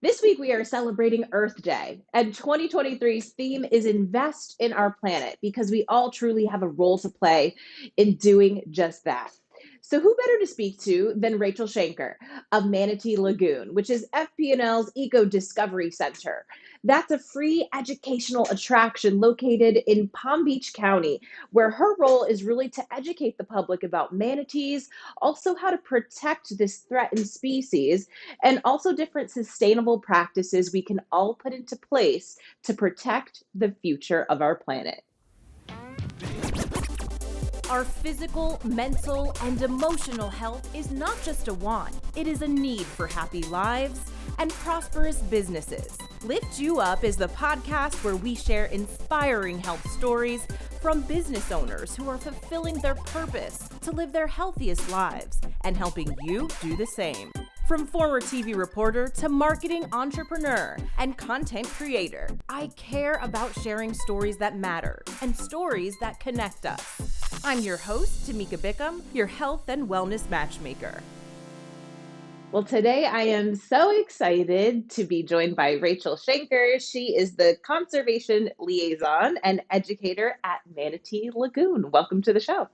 This week, we are celebrating Earth Day, and 2023's theme is Invest in Our Planet because we all truly have a role to play in doing just that. So, who better to speak to than Rachel Shanker of Manatee Lagoon, which is FPL's Eco-Discovery Center? That's a free educational attraction located in Palm Beach County, where her role is really to educate the public about manatees, also how to protect this threatened species, and also different sustainable practices we can all put into place to protect the future of our planet. Our physical, mental, and emotional health is not just a want, it is a need for happy lives and prosperous businesses. Lift You Up is the podcast where we share inspiring health stories from business owners who are fulfilling their purpose to live their healthiest lives and helping you do the same. From former TV reporter to marketing entrepreneur and content creator, I care about sharing stories that matter and stories that connect us. I'm your host, Tamika Bickham, your health and wellness matchmaker. Well, today I am so excited to be joined by Rachel Shanker. She is the Conservation Liaison and Educator at Manatee Lagoon. Welcome to the show.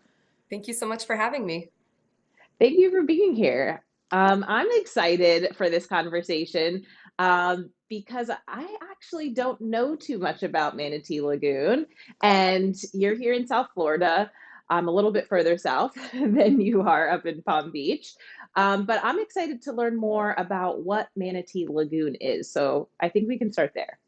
Thank you so much for having me. Thank you for being here. I'm excited for this conversation because I actually don't know too much about Manatee Lagoon, and you're here in South Florida. I'm a little bit further south than you are up in Palm Beach, but I'm excited to learn more about what Manatee Lagoon is. So I think we can start there.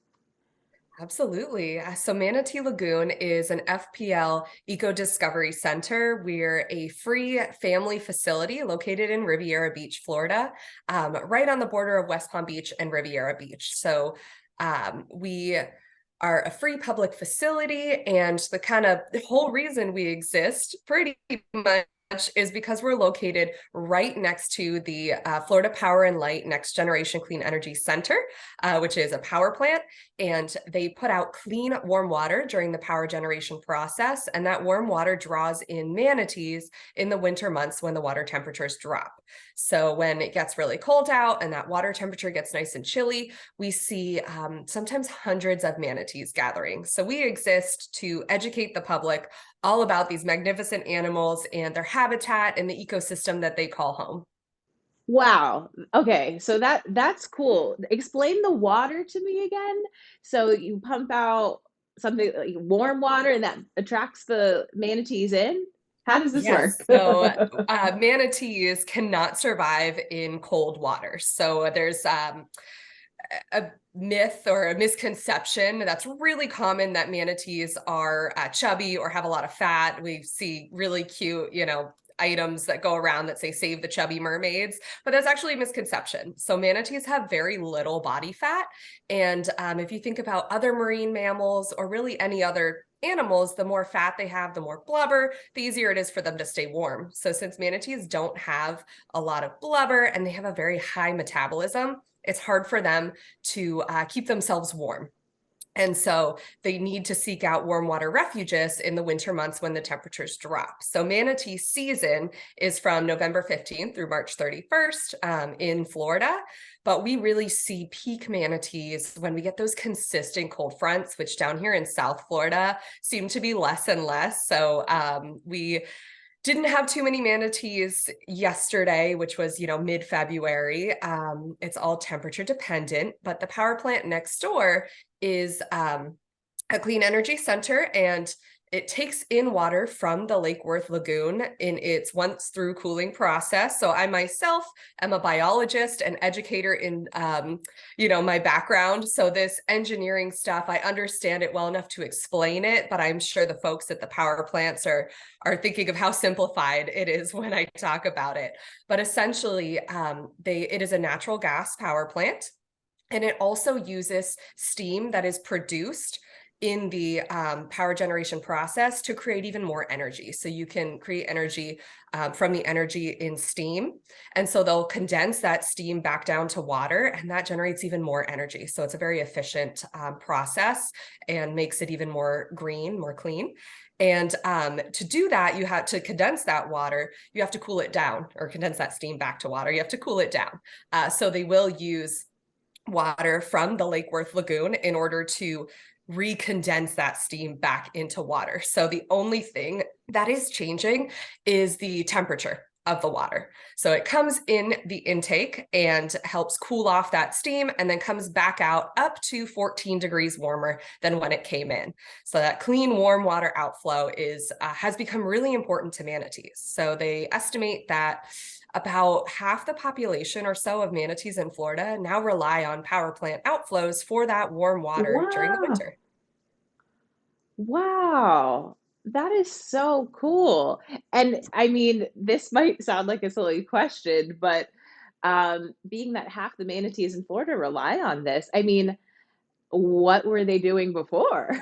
Absolutely. So Manatee Lagoon is an FPL Eco-Discovery Center. We're a free family facility located in Riviera Beach, Florida, right on the border of West Palm Beach and Riviera Beach. So we are a free public facility, and the whole reason we exist pretty much is because we're located right next to the Florida Power and Light Next Generation Clean Energy Center, which is a power plant, and they put out clean, warm water during the power generation process, and that warm water draws in manatees in the winter months when the water temperatures drop. So when it gets really cold out and that water temperature gets nice and chilly, we see sometimes hundreds of manatees gathering. So we exist to educate the public all about these magnificent animals and their habitat and the ecosystem that they call home. Wow. Okay, so that's cool. Explain the water to me again. So you pump out something like warm water and that attracts the manatees in? How does this Yes, work? so manatees cannot survive in cold water. So there's a myth or a misconception that's really common that manatees are chubby or have a lot of fat. We see really cute, items that go around that say save the chubby mermaids, but that's actually a misconception. So manatees have very little body fat. And if you think about other marine mammals or really any other animals, the more fat they have, the more blubber, the easier it is for them to stay warm. So since manatees don't have a lot of blubber and they have a very high metabolism, it's hard for them to keep themselves warm. And so they need to seek out warm water refuges in the winter months when the temperatures drop. So manatee season is from November 15th through March 31st in Florida. But we really see peak manatees when we get those consistent cold fronts, which down here in South Florida seem to be less and less. So we didn't have too many manatees yesterday, which was, mid-February. It's all temperature dependent, but the power plant next door is a clean energy center, and it takes in water from the Lake Worth Lagoon in its once through cooling process. So I myself am a biologist and educator in, my background. So this engineering stuff, I understand it well enough to explain it, but I'm sure the folks at the power plants are thinking of how simplified it is when I talk about it. But essentially, it is a natural gas power plant, and it also uses steam that is produced in the power generation process to create even more energy. So you can create energy from the energy in steam. And so they'll condense that steam back down to water, and that generates even more energy. So it's a very efficient process and makes it even more green, more clean. And to do that, you have to condense that water, you have to cool it down, or condense that steam back to water. You have to cool it down. So they will use water from the Lake Worth Lagoon in order to recondense that steam back into water. So the only thing that is changing is the temperature of the water. So it comes in the intake and helps cool off that steam, and then comes back out up to 14 degrees warmer than when it came in. So that clean, warm water outflow has become really important to manatees. So they estimate that about half the population or so of manatees in Florida now rely on power plant outflows for that warm water during the Wow. winter. Wow. That is so cool. And I mean, this might sound like a silly question, but being that half the manatees in Florida rely on this, I mean, what were they doing before?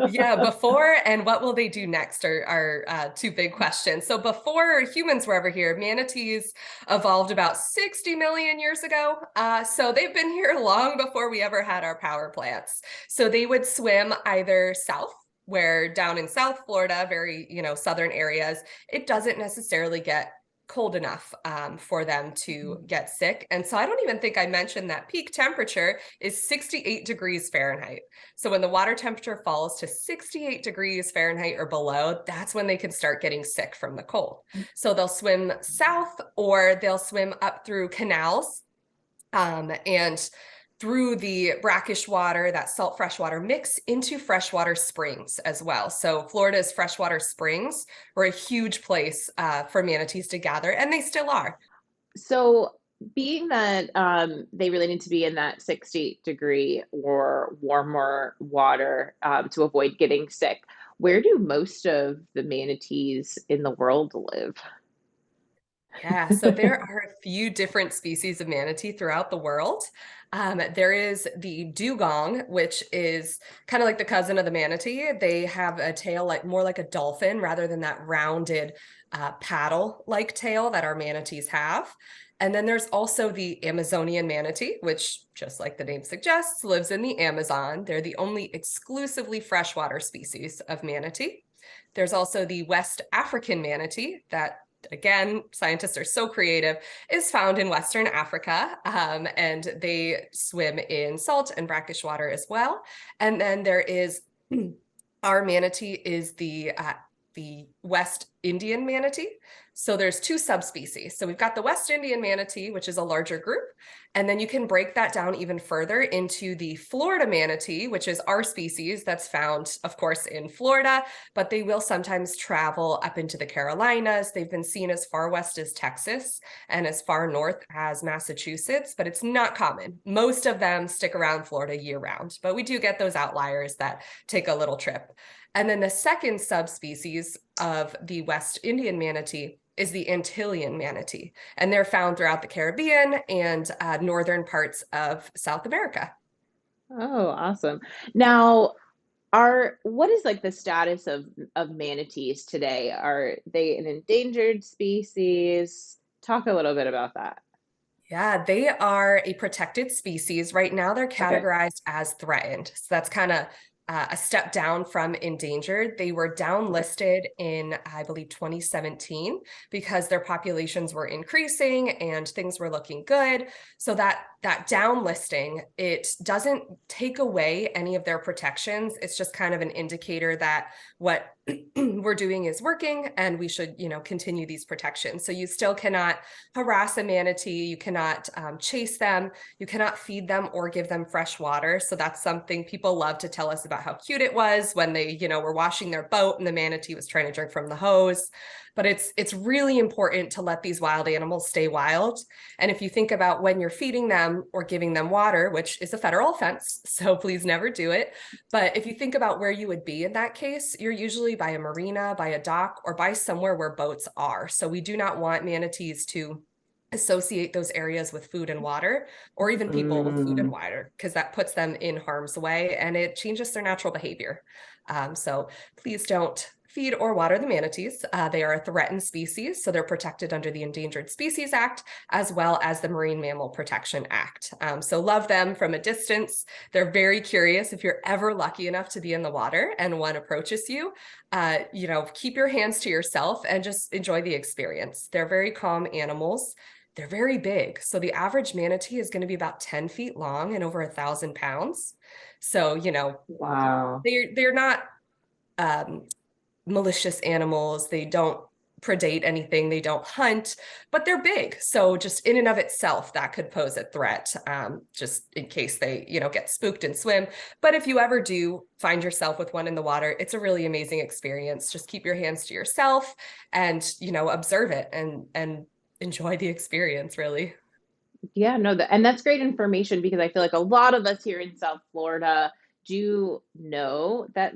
Yeah, before and what will they do next are two big questions. So before humans were ever here, manatees evolved about 60 million years ago. So they've been here long before we ever had our power plants. So they would swim either south, where down in South Florida, very, southern areas, it doesn't necessarily get cold enough for them to get sick. And so I don't even think I mentioned that peak temperature is 68 degrees Fahrenheit. So when the water temperature falls to 68 degrees Fahrenheit or below, that's when they can start getting sick from the cold. So they'll swim south, or they'll swim up through canals, and through the brackish water, that salt freshwater mix into freshwater springs as well. So Florida's freshwater springs were a huge place for manatees to gather, and they still are. So, being that they really need to be in that 60-degree or warmer water to avoid getting sick, where do most of the manatees in the world live? Yeah, so there are a few different species of manatee throughout the world. There is the dugong, which is kind of like the cousin of the manatee. They have a tail more like a dolphin rather than that rounded paddle-like tail that our manatees have. And then there's also the Amazonian manatee, which, just like the name suggests, lives in the Amazon. They're the only exclusively freshwater species of manatee. There's also the West African manatee that, again, scientists are so creative, is found in Western Africa, and they swim in salt and brackish water as well. And then there is our manatee is the West Indian manatee. So there's two subspecies. So we've got the West Indian manatee, which is a larger group. And then you can break that down even further into the Florida manatee, which is our species that's found, of course, in Florida, but they will sometimes travel up into the Carolinas. They've been seen as far west as Texas and as far north as Massachusetts, but it's not common. Most of them stick around Florida year round, but we do get those outliers that take a little trip. And then the second subspecies of the West Indian manatee is the Antillean manatee, and they're found throughout the Caribbean and northern parts of South America. Oh, awesome. Now, what is like the status of manatees today? Are they an endangered species? Talk a little bit about that. Yeah, they are a protected species. Right now, they're Okay. categorized as threatened. So that's kind of a step down from endangered. They were downlisted in, I believe, 2017 because their populations were increasing and things were looking good. So that downlisting, it doesn't take away any of their protections. It's just kind of an indicator that what we're doing is working and we should, continue these protections. So you still cannot harass a manatee. You cannot chase them. You cannot feed them or give them fresh water. So that's something people love to tell us about how cute it was when they, were washing their boat and the manatee was trying to drink from the hose. But it's really important to let these wild animals stay wild. And if you think about when you're feeding them or giving them water, which is a federal offense, so please never do it. But if you think about where you would be in that case, you're usually by a marina, by a dock, or by somewhere where boats are. So we do not want manatees to associate those areas with food and water, or even people with food and Mm. water, because that puts them in harm's way and it changes their natural behavior. So please don't feed or water the manatees. They are a threatened species, so they're protected under the Endangered Species Act, as well as the Marine Mammal Protection Act. So love them from a distance. They're very curious. If you're ever lucky enough to be in the water and one approaches you, keep your hands to yourself and just enjoy the experience. They're very calm animals. they're very big. So the average manatee is going to be about 10 feet long and over 1,000 pounds. So, Wow. they're not malicious animals. They don't predate anything. They don't hunt, but they're big. So just in and of itself, that could pose a threat, just in case they, get spooked and swim. But if you ever do find yourself with one in the water, it's a really amazing experience. Just keep your hands to yourself and, observe it and enjoy the experience, really. Yeah, no, and that's great information because I feel like a lot of us here in South Florida do know that,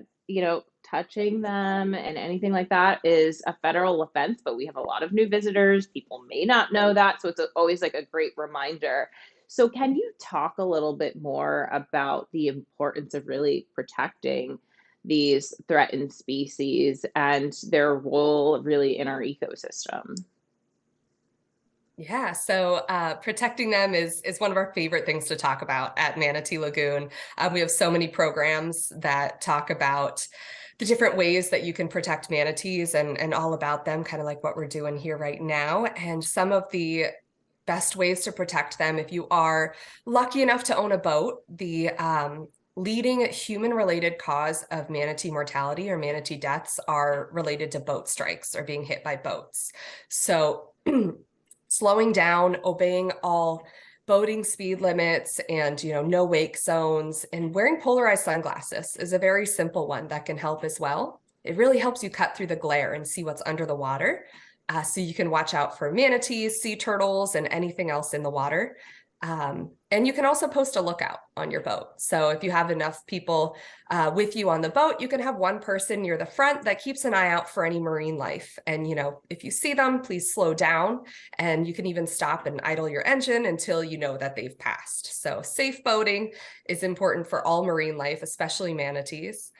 touching them and anything like that is a federal offense, but we have a lot of new visitors. People may not know that. So it's always like a great reminder. So, can you talk a little bit more about the importance of really protecting these threatened species and their role really in our ecosystem? Yeah, so protecting them is one of our favorite things to talk about at Manatee Lagoon. We have so many programs that talk about the different ways that you can protect manatees and all about them, kind of like what we're doing here right now. And some of the best ways to protect them, if you are lucky enough to own a boat, the leading human-related cause of manatee mortality or manatee deaths are related to boat strikes or being hit by boats. So slowing down, obeying all boating speed limits and, no wake zones, and wearing polarized sunglasses is a very simple one that can help as well. It really helps you cut through the glare and see what's under the water. So you can watch out for manatees, sea turtles, and anything else in the water. And you can also post a lookout on your boat. So if you have enough people with you on the boat, you can have one person near the front that keeps an eye out for any marine life. And, if you see them, please slow down, and you can even stop and idle your engine until you know that they've passed. So safe boating is important for all marine life, especially manatees.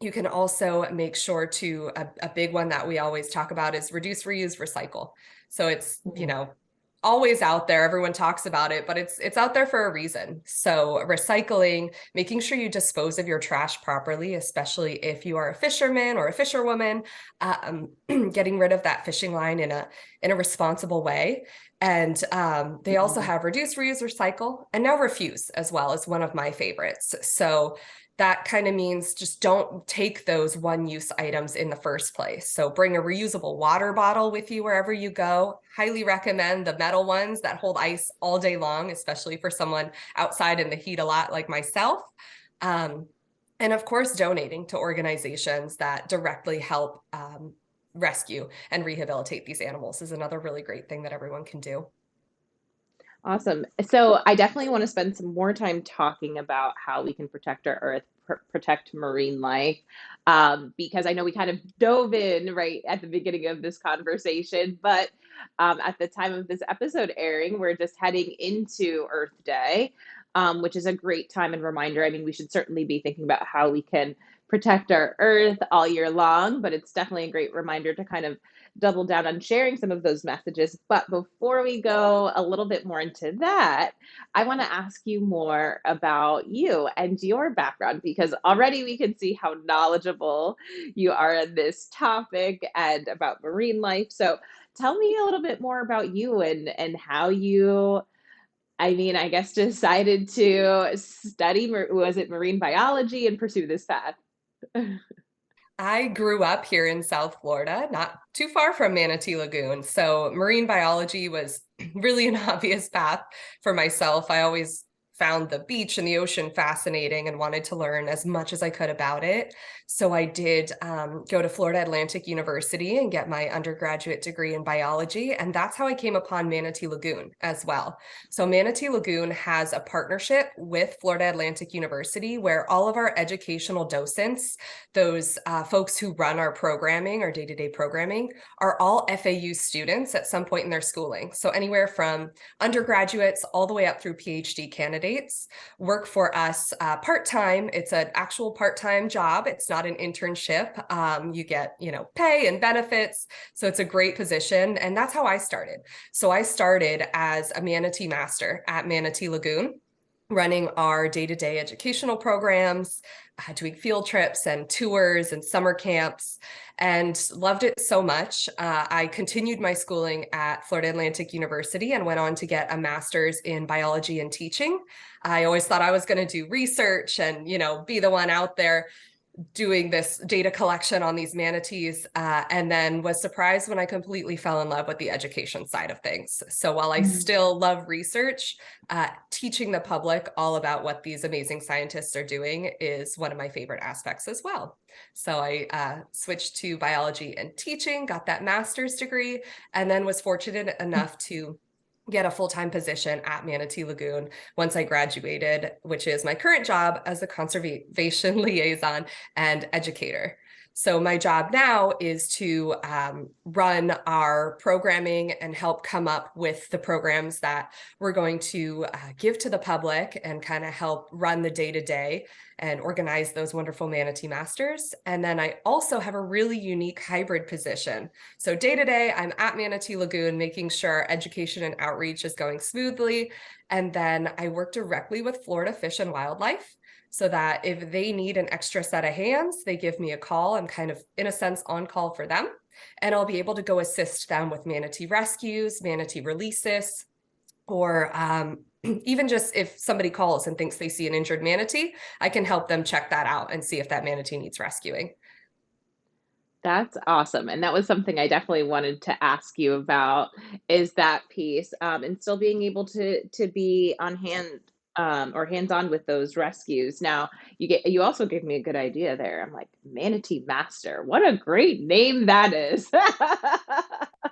You can also make sure to, a big one that we always talk about is reduce, reuse, recycle. So it's, always out there. Everyone talks about it, but it's out there for a reason. So recycling, making sure you dispose of your trash properly, especially if you are a fisherman or a fisherwoman, getting rid of that fishing line in a responsible way. And they also have reduce, reuse, recycle, and now refuse as well as one of my favorites. So that kind of means just don't take those one-use items in the first place. So bring a reusable water bottle with you wherever you go. Highly recommend the metal ones that hold ice all day long, especially for someone outside in the heat a lot like myself. And of course, donating to organizations that directly help rescue and rehabilitate these animals is another really great thing that everyone can do. Awesome. So I definitely want to spend some more time talking about how we can protect our earth, protect marine life, because I know we kind of dove in right at the beginning of this conversation, but at the time of this episode airing, we're just heading into Earth Day, which is a great time and reminder. I mean, we should certainly be thinking about how we can protect our earth all year long, but it's definitely a great reminder to kind of double down on sharing some of those messages. But before we go a little bit more into that, I want to ask you more about you and your background, because already we can see how knowledgeable you are in this topic and about marine life. So tell me a little bit more about you and how you, I mean, I guess decided to study, was it marine biology, and pursue this path? I grew up here in South Florida, not too far from Manatee Lagoon. So marine biology was really an obvious path for myself. I always found the beach and the ocean fascinating and wanted to learn as much as I could about it. So I did go to Florida Atlantic University and get my undergraduate degree in biology. And that's how I came upon Manatee Lagoon as well. So Manatee Lagoon has a partnership with Florida Atlantic University where all of our educational docents, those folks who run our programming, our day-to-day programming, are all FAU students at some point in their schooling. So anywhere from undergraduates all the way up through PhD candidates work for us part-time. It's an actual part-time job. It's not an internship. You get, pay and benefits. So it's a great position. And that's how I started. So I started as a manatee master at Manatee Lagoon. running our day-to-day educational programs, doing field trips and tours and summer camps, and loved it so much. I continued my schooling at Florida Atlantic University and went on to get a master's in biology and teaching. I always thought I was going to do research and, be the one out there doing this data collection on these manatees, and then was surprised when I completely fell in love with the education side of things. So while I still love research, teaching the public all about what these amazing scientists are doing is one of my favorite aspects as well. So I switched to biology and teaching, got that master's degree, and then was fortunate enough to get a full-time position at Manatee Lagoon once I graduated, which is my current job as a Conservation Liaison and Educator. So my job now is to run our programming and help come up with the programs that we're going to give to the public and kind of help run the day-to-day and organize those wonderful manatee masters. And then I also have a really unique hybrid position. So day-to-day, I'm at Manatee Lagoon, making sure our education and outreach is going smoothly. And then I work directly with Florida Fish and Wildlife, so that if they need an extra set of hands, they give me a call. I'm kind of, in a sense, on call for them. And I'll be able to go assist them with manatee rescues, manatee releases, or even just if somebody calls and thinks they see an injured manatee, I can help them check that out and see if that manatee needs rescuing. That's awesome. And that was something I definitely wanted to ask you about, is that piece, and still being able to be on hand, or hands-on with those rescues. Now, you also gave me a good idea there. I'm like, Manatee Master. What a great name that is.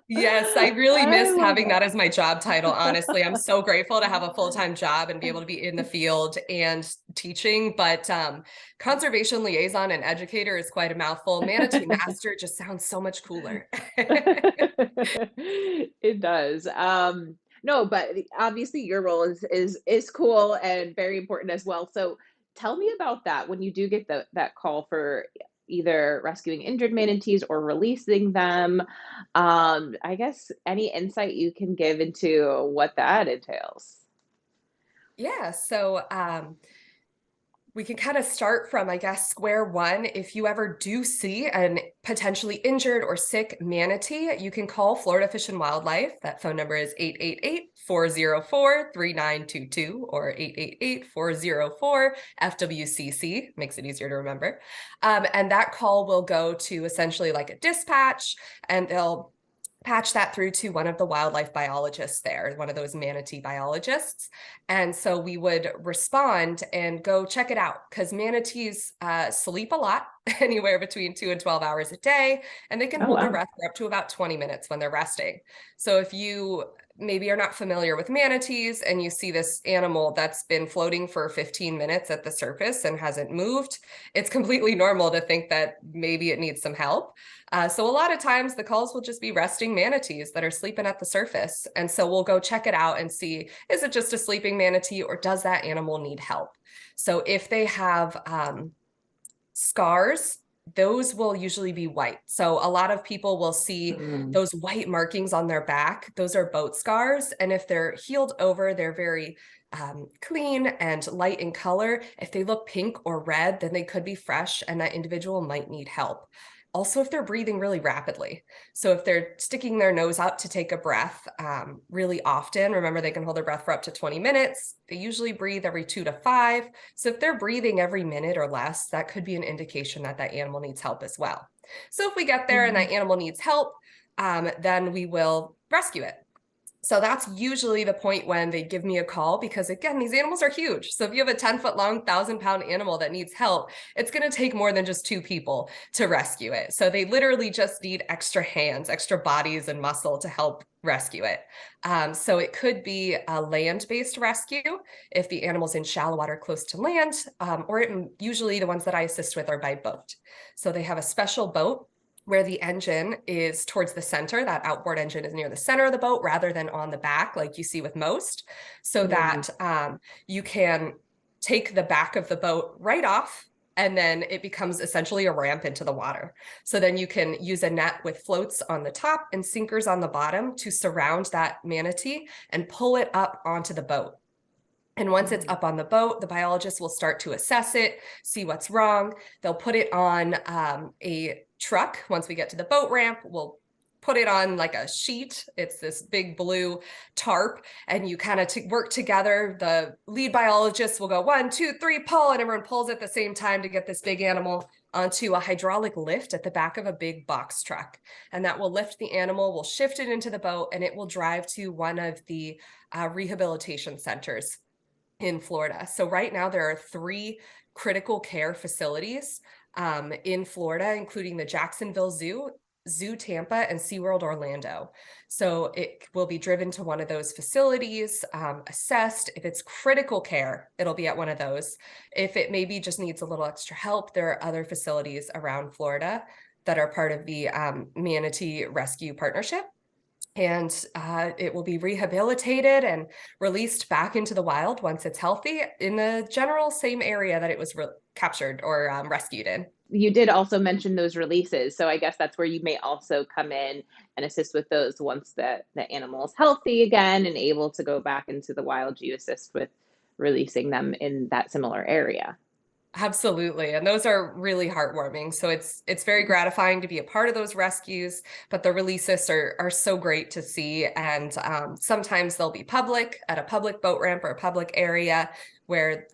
Yes, I really I miss love having that as my job title, honestly. I'm so grateful to have a full-time job and be able to be in the field and teaching, but Conservation Liaison and Educator is quite a mouthful. Manatee Master just sounds so much cooler. It does. No, but obviously your role is cool and very important as well. So tell me about that when you do get that call for either rescuing injured manatees or releasing them. I guess any insight you can give into what that entails. Yeah, so we can kind of start from, I guess, square one. If you ever do see an potentially injured or sick manatee, you can call Florida Fish and Wildlife. That phone number is 888-404-3922 or 888-404-FWCC. Makes it easier to remember. And that call will go to essentially like a dispatch, and they'll patch that through to one of the wildlife biologists there, one of those manatee biologists. And so we would respond and go check it out, because manatees sleep a lot, anywhere between 2 and 12 hours a day, and they can Oh, hold their wow. breath for up to about 20 minutes when they're resting. So if you maybe are not familiar with manatees and you see this animal that's been floating for 15 minutes at the surface and hasn't moved, it's completely normal to think that maybe it needs some help. So a lot of times the calls will just be resting manatees that are sleeping at the surface. And so we'll go check it out and see, is it just a sleeping manatee or does that animal need help? So if they have scars, those will usually be white. So a lot of people will see Mm. those white markings on their back. Those are boat scars. And if they're healed over, they're very clean and light in color. If they look pink or red, then they could be fresh and that individual might need help. Also, if they're breathing really rapidly. So if they're sticking their nose up to take a breath really often, remember they can hold their breath for up to 20 minutes. They usually breathe every 2 to 5. So if they're breathing every minute or less, that could be an indication that that animal needs help as well. So if we get there and that animal needs help, then we will rescue it. So that's usually the point when they give me a call, because again, these animals are huge. So if you have a 10-foot long, 1,000-pound animal that needs help, it's going to take more than just 2 people to rescue it. So they literally just need extra hands, extra bodies and muscle to help rescue it. So it could be a land-based rescue if the animal's in shallow water close to land, or usually the ones that I assist with are by boat. So they have a special boat where the engine is towards the center. That outboard engine is near the center of the boat rather than on the back like you see with most, so that you can take the back of the boat right off, and then it becomes essentially a ramp into the water. So then you can use a net with floats on the top and sinkers on the bottom to surround that manatee and pull it up onto the boat. And once it's up on the boat, the biologist will start to assess it, see what's wrong. They'll put it on a truck. Once we get to the boat ramp, we'll put it on like a sheet. It's this big blue tarp, and you kind of work together. The lead biologist will go 1, 2, 3, pull, and everyone pulls at the same time to get this big animal onto a hydraulic lift at the back of a big box truck. And that will lift the animal, will shift it into the boat, and it will drive to one of the rehabilitation centers in Florida. So right now there are 3 critical care facilities in Florida, including the Jacksonville Zoo, Zoo Tampa, and SeaWorld Orlando. So it will be driven to one of those facilities, assessed. If it's critical care, it'll be at one of those. If it maybe just needs a little extra help, there are other facilities around Florida that are part of the Manatee Rescue Partnership. And it will be rehabilitated and released back into the wild once it's healthy in the general same area that it was captured or rescued in. You did also mention those releases. So I guess that's where you may also come in and assist with those once the animal is healthy again and able to go back into the wild. You assist with releasing them in that similar area. Absolutely. And those are really heartwarming. So it's very gratifying to be a part of those rescues, but the releases are so great to see. And sometimes they'll be public at a public boat ramp or a public area where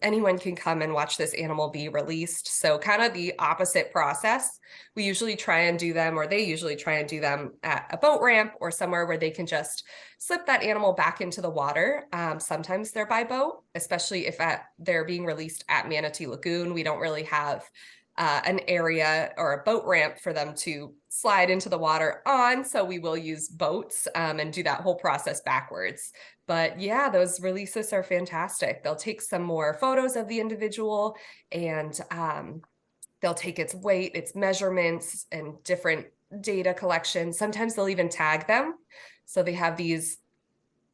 anyone can come and watch this animal be released. So kind of the opposite process. We usually try and do them, or they usually try and do them at a boat ramp or somewhere where they can just slip that animal back into the water. Sometimes they're by boat, especially if they're being released at Manatee Lagoon. We don't really have an area or a boat ramp for them to slide into the water on. So we will use boats and do that whole process backwards. But yeah, those releases are fantastic. They'll take some more photos of the individual, and they'll take its weight, its measurements, and different data collection. Sometimes they'll even tag them. So they have these,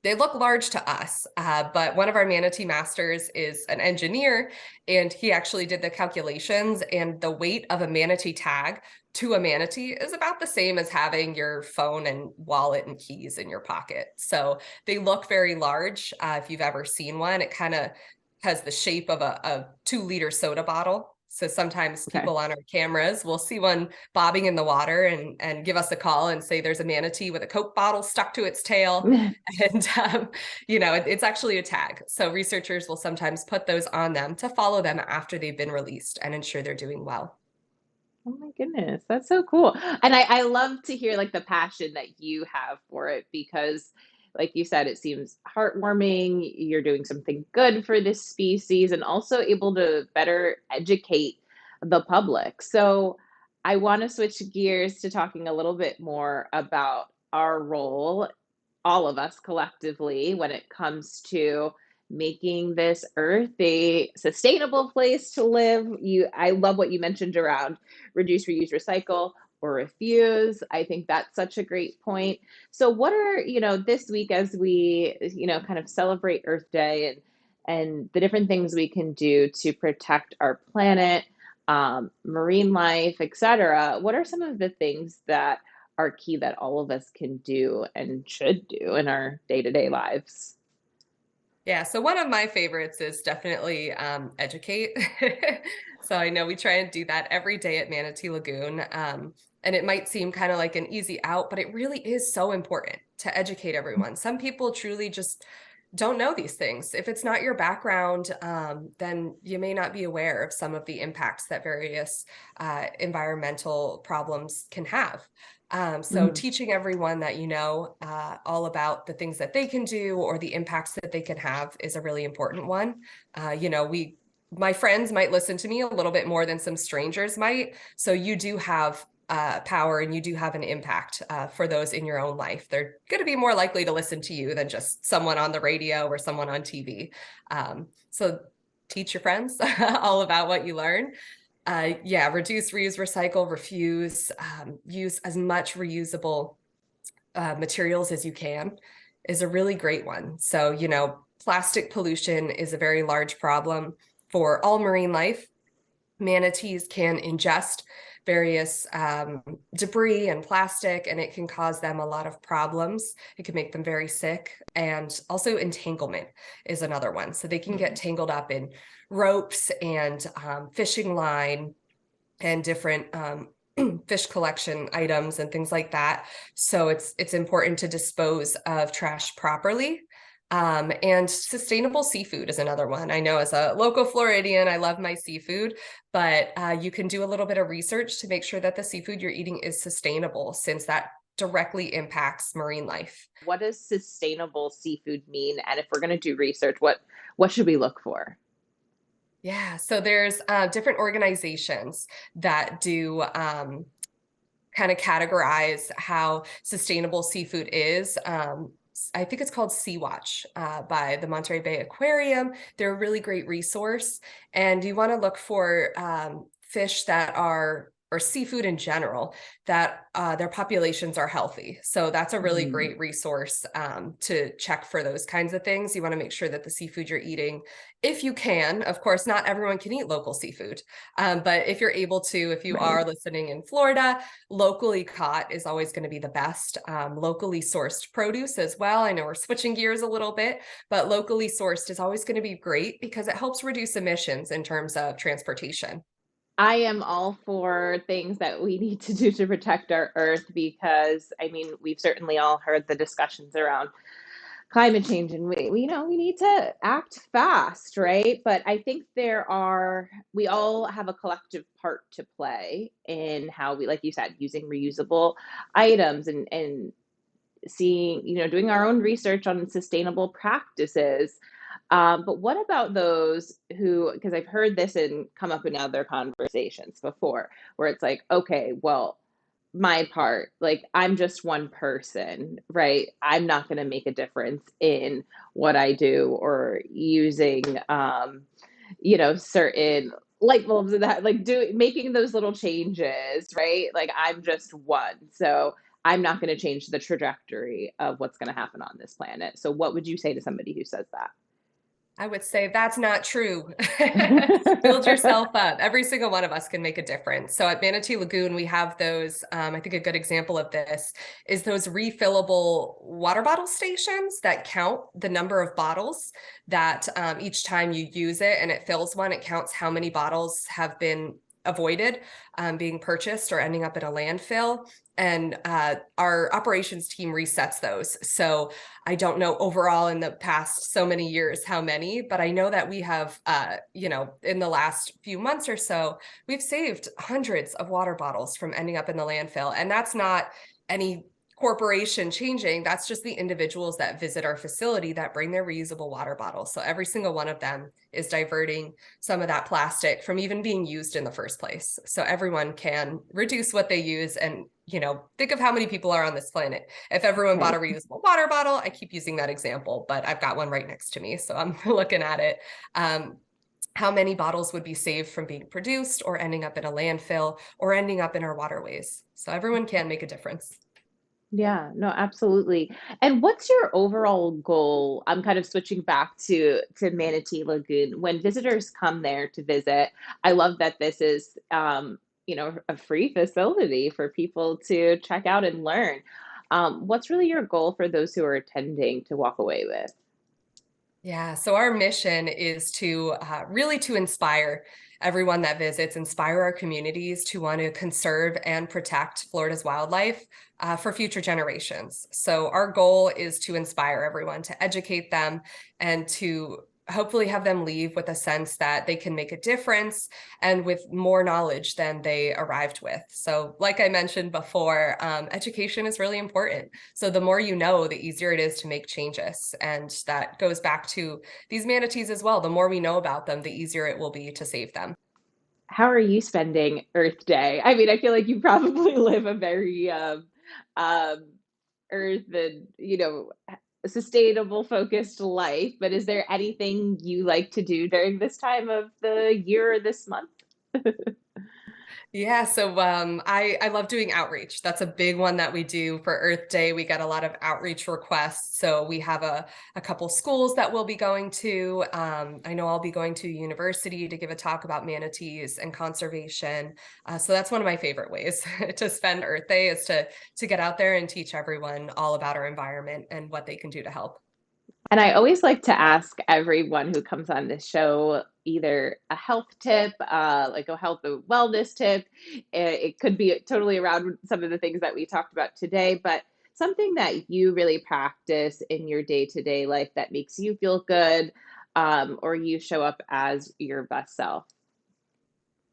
they look large to us, but one of our manatee masters is an engineer, and he actually did the calculations, and the weight of a manatee tag to a manatee is about the same as having your phone and wallet and keys in your pocket. So they look very large. If you've ever seen one, it kind of has the shape of a 2-liter soda bottle. So sometimes people on our cameras will see one bobbing in the water and give us a call and say there's a manatee with a Coke bottle stuck to its tail. And, it's actually a tag. So researchers will sometimes put those on them to follow them after they've been released and ensure they're doing well. Oh my goodness, that's so cool. And I love to hear like the passion that you have for it, because like you said, it seems heartwarming. You're doing something good for this species and also able to better educate the public. So I want to switch gears to talking a little bit more about our role, all of us collectively, when it comes to making this earth a sustainable place to live. I love what you mentioned around reduce, reuse, recycle, or refuse. I think that's such a great point. So what are, this week as we, kind of celebrate Earth Day and the different things we can do to protect our planet, marine life, etc. What are some of the things that are key that all of us can do and should do in our day-to-day lives? Yeah, so one of my favorites is definitely educate. So I know we try and do that every day at Manatee Lagoon. And it might seem kind of like an easy out, but it really is so important to educate everyone. Some people truly just don't know these things. If it's not your background, then you may not be aware of some of the impacts that various environmental problems can have. So teaching everyone that all about the things that they can do or the impacts that they can have is a really important one. My friends might listen to me a little bit more than some strangers might. So you do have power, and you do have an impact for those in your own life. They're going to be more likely to listen to you than just someone on the radio or someone on TV. So teach your friends all about what you learn. Reduce, reuse, recycle, refuse, use as much reusable materials as you can is a really great one. So, plastic pollution is a very large problem for all marine life. Manatees can ingest various debris and plastic, and it can cause them a lot of problems. It can make them very sick. And also entanglement is another one. So they can get tangled up in ropes and fishing line and different fish collection items and things like that. So it's important to dispose of trash properly. And sustainable seafood is another one. I know as a local Floridian, I love my seafood, but you can do a little bit of research to make sure that the seafood you're eating is sustainable, since that directly impacts marine life. What does sustainable seafood mean? And if we're going to do research, what should we look for? Yeah, so there's different organizations that do kind of categorize how sustainable seafood is. I think it's called Sea Watch by the Monterey Bay Aquarium. They're a really great resource. And you want to look for fish that are, or seafood in general, that their populations are healthy. So that's a really great resource to check for those kinds of things. You want to make sure that the seafood you're eating, if you can, of course, not everyone can eat local seafood, but if you're able to, if you are listening in Florida, locally caught is always going to be the best. Locally sourced produce as well. I know we're switching gears a little bit, but locally sourced is always going to be great because it helps reduce emissions in terms of transportation. I am all for things that we need to do to protect our earth because, I mean, we've certainly all heard the discussions around climate change and we need to act fast, right? But I think we all have a collective part to play in how we, like you said, using reusable items and seeing, doing our own research on sustainable practices. But what about those who, because I've heard this and come up in other conversations before, where it's like, okay, well, my part, like I'm just one person, right? I'm not going to make a difference in what I do or using, certain light bulbs and that, like making those little changes, right? Like I'm just one. So I'm not going to change the trajectory of what's going to happen on this planet. So what would you say to somebody who says I would say that's not true. Build that? yourself up. Every single one of us can make a difference. So at Manatee Lagoon, we have those, I think a good example of this is those refillable water bottle stations that count the number of bottles that each time you use it and it fills one, it counts how many bottles have been avoided being purchased or ending up in a landfill. And our operations team resets those. So I don't know overall in the past so many years how many, but I know that we have, in the last few months or so, we've saved hundreds of water bottles from ending up in the landfill. And that's not any corporation changing. That's just the individuals that visit our facility that bring their reusable water bottles. So every single one of them is diverting some of that plastic from even being used in the first place. So everyone can reduce what they use and, think of how many people are on this planet. If everyone bought a reusable water bottle, I keep using that example, but I've got one right next to me. So I'm looking at it. How many bottles would be saved from being produced or ending up in a landfill or ending up in our waterways? So everyone can make a difference. Yeah, no, absolutely. And what's your overall goal? I'm kind of switching back to Manatee Lagoon. When visitors come there to visit, I love that this is a free facility for people to check out and learn. What's really your goal for those who are attending to walk away with? Yeah, so our mission is to really to inspire everyone that visits, inspire our communities to want to conserve and protect Florida's wildlife for future generations. So our goal is to inspire everyone, to educate them, and to hopefully have them leave with a sense that they can make a difference and with more knowledge than they arrived with. So like I mentioned before, education is really important. So the more you know, the easier it is to make changes. And that goes back to these manatees as well. The more we know about them, the easier it will be to save them. How are you spending Earth Day? I mean, I feel like you probably live a very um, Earth and sustainable focused life, but is there anything you like to do during this time of the year or this month? Yeah, so I love doing outreach. That's a big one that we do for Earth Day. We get a lot of outreach requests. So we have a couple schools that we'll be going to. I know I'll be going to university to give a talk about manatees and conservation. So that's one of my favorite ways to spend Earth Day, is to get out there and teach everyone all about our environment and what they can do to help. And I always like to ask everyone who comes on this show either a health tip, like a health and wellness tip. It could be totally around some of the things that we talked about today, but something that you really practice in your day-to-day life that makes you feel good, or you show up as your best self.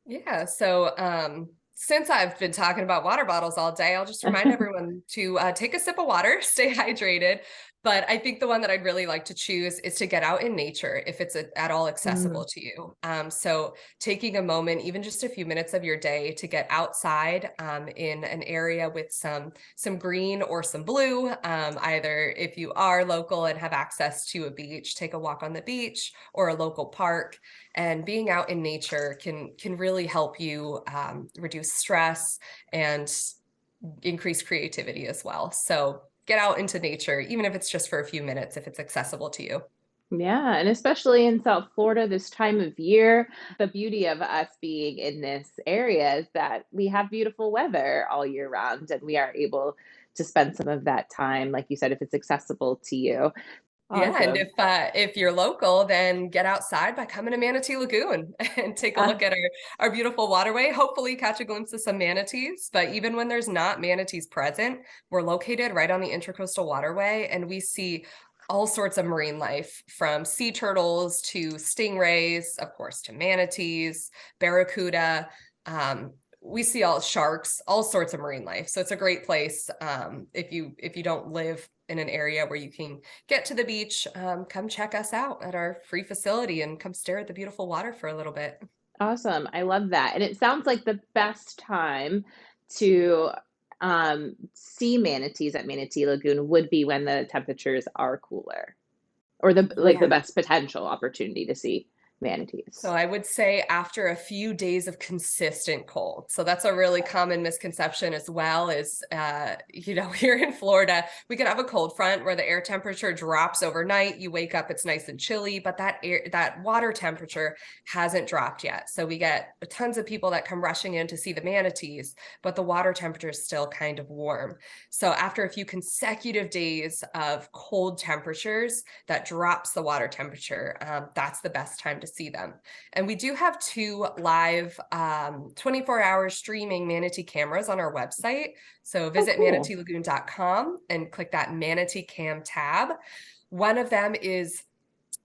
Yeah, so since I've been talking about water bottles all day, I'll just remind everyone to take a sip of water, stay hydrated. But I think the one that I'd really like to choose is to get out in nature if it's at all accessible Mm. to you. So taking a moment, even just a few minutes of your day, to get outside in an area with some green or some blue. Either if you are local and have access to a beach, take a walk on the beach or a local park. And being out in nature can really help you reduce stress and increase creativity as well. So get out into nature, even if it's just for a few minutes, if it's accessible to you. Yeah, and especially in South Florida this time of year, the beauty of us being in this area is that we have beautiful weather all year round, and we are able to spend some of that time, like you said, if it's accessible to you. Yeah, and Awesome. if you're local, then get outside by coming to Manatee Lagoon and take a Uh, look at our beautiful waterway. Hopefully, catch a glimpse of some manatees. But even when there's not manatees present, we're located right on the Intracoastal Waterway, and we see all sorts of marine life, from sea turtles to stingrays, of course, to manatees, barracuda. We see all sharks, all sorts of marine life. So it's a great place if you don't live in an area where you can get to the beach. Come check us out at our free facility and come stare at the beautiful water for a little bit. awesome. I love that. And it sounds like the best time to see manatees at Manatee Lagoon would be when the temperatures are cooler, or the Yeah. best potential opportunity to see So manatees. I would say after a few days of consistent cold. So that's a really common misconception as well, is, here in Florida, we could have a cold front where the air temperature drops overnight. You wake up, it's nice and chilly, but that water temperature hasn't dropped yet. So we get tons of people that come rushing in to see the manatees, but the water temperature is still kind of warm. So after a few consecutive days of cold temperatures, that drops the water temperature. That's the best time to see them. And we do have two live 24-hour streaming manatee cameras on our website. So Oh, visit cool. manateelagoon.com and click that manatee cam tab. One of them is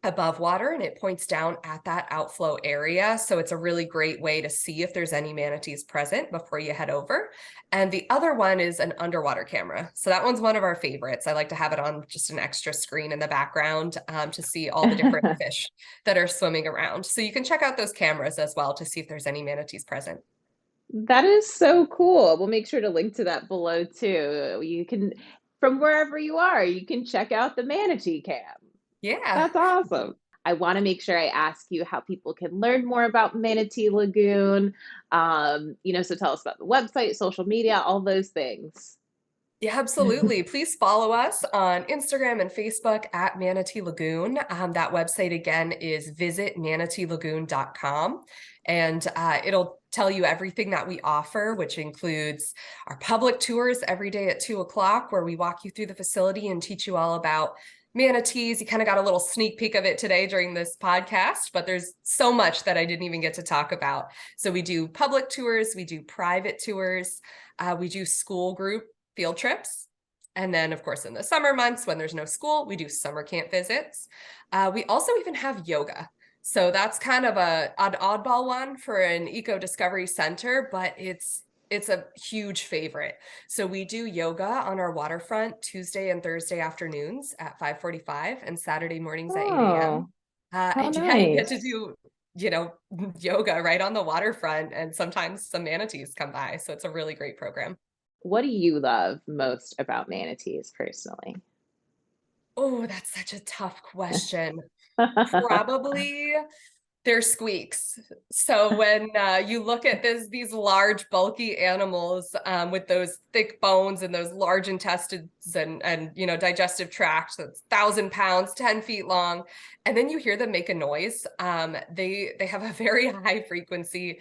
above water and it points down at that outflow area. So it's a really great way to see if there's any manatees present before you head over. And the other one is an underwater camera. So that one's one of our favorites. I like to have it on just an extra screen in the background to see all the different fish that are swimming around. So you can check out those cameras as well to see if there's any manatees present. That is so cool. We'll make sure to link to that below too. You can, from wherever you are, you can check out the manatee cam. Yeah. That's awesome. I want to make sure I ask you how people can learn more about Manatee Lagoon. So tell us about the website, social media, all those things. Yeah, absolutely. Please follow us on Instagram and Facebook at Manatee Lagoon. That website again is visitmanateelagoon.com. And it'll tell you everything that we offer, which includes our public tours every day at 2 o'clock, where we walk you through the facility and teach you all about manatees. You kind of got a little sneak peek of it today during this podcast, but there's so much that I didn't even get to talk about. So we do public tours, we do private tours, we do school group field trips. And then, of course, in the summer months when there's no school, we do summer camp visits. We also even have yoga. So that's kind of an oddball one for an Eco-Discovery Center, but it's a huge favorite. So we do yoga on our waterfront Tuesday and Thursday afternoons at 5:45 and Saturday mornings at 8 a.m. Oh, how And yeah, you get to nice. do, you know, yoga right on the waterfront, and sometimes some manatees come by. So it's a really great program. What do you love most about manatees personally? Oh, that's such a tough question. Probably They're squeaks. So when you look at these large, bulky animals with those thick bones and those large intestines and digestive tract, that's 1,000 pounds, 10 feet long, and then you hear them make a noise. They have a very high frequency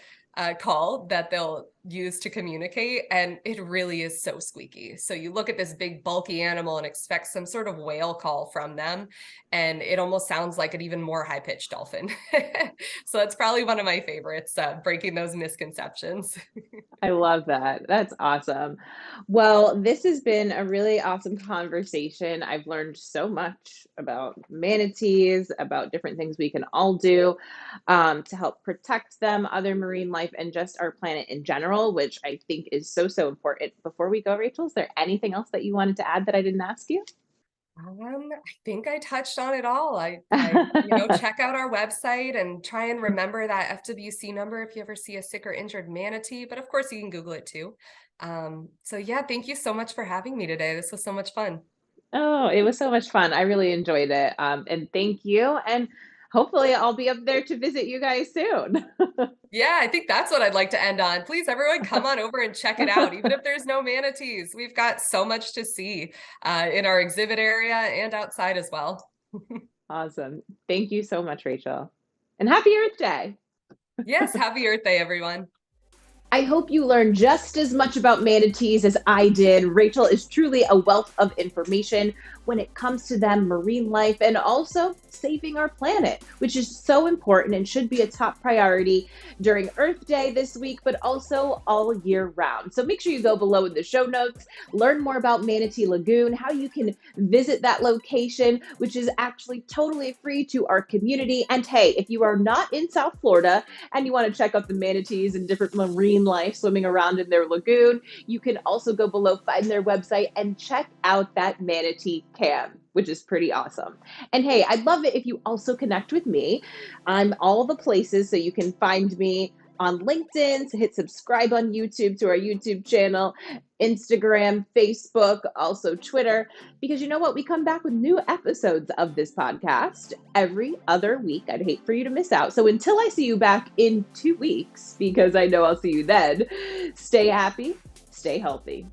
call that they'll use to communicate, and it really is so squeaky. So you look at this big bulky animal and expect some sort of whale call from them, and it almost sounds like an even more high-pitched dolphin. So that's probably one of my favorites, breaking those misconceptions. I love that. That's awesome. Well, this has been a really awesome conversation. I've learned so much about manatees, about different things we can all do to help protect them, other marine life, and just our planet in general, which I think is so, so important. Before we go, Rachel, is there anything else that you wanted to add that I didn't ask you? I think I touched on it all. I check out our website and try and remember that FWC number if you ever see a sick or injured manatee, but of course you can Google it too. So yeah, thank you so much for having me today. This was so much fun. Oh, it was so much fun. I really enjoyed it. And thank you. And hopefully I'll be up there to visit you guys soon. Yeah, I think that's what I'd like to end on. Please, everyone, come on over and check it out. Even if there's no manatees, we've got so much to see in our exhibit area and outside as well. Awesome. Thank you so much, Rachel. And happy Earth Day. Yes, happy Earth Day, everyone. I hope you learned just as much about manatees as I did. Rachel is truly a wealth of information when it comes to them, marine life, and also saving our planet, which is so important and should be a top priority during Earth Day this week, but also all year round. So make sure you go below in the show notes, learn more about Manatee Lagoon, how you can visit that location, which is actually totally free to our community. And hey, if you are not in South Florida and you want to check out the manatees and different marine life swimming around in their lagoon, you can also go below, find their website, and check out that manatee cam, which is pretty awesome. And hey, I'd love it if you also connect with me. I'm all the places, so you can find me on LinkedIn, so hit subscribe on YouTube to our YouTube channel, Instagram, Facebook, also Twitter, because you know what? We come back with new episodes of this podcast every other week. I'd hate for you to miss out. So until I see you back in 2 weeks, because I know I'll see you then, stay happy, stay healthy.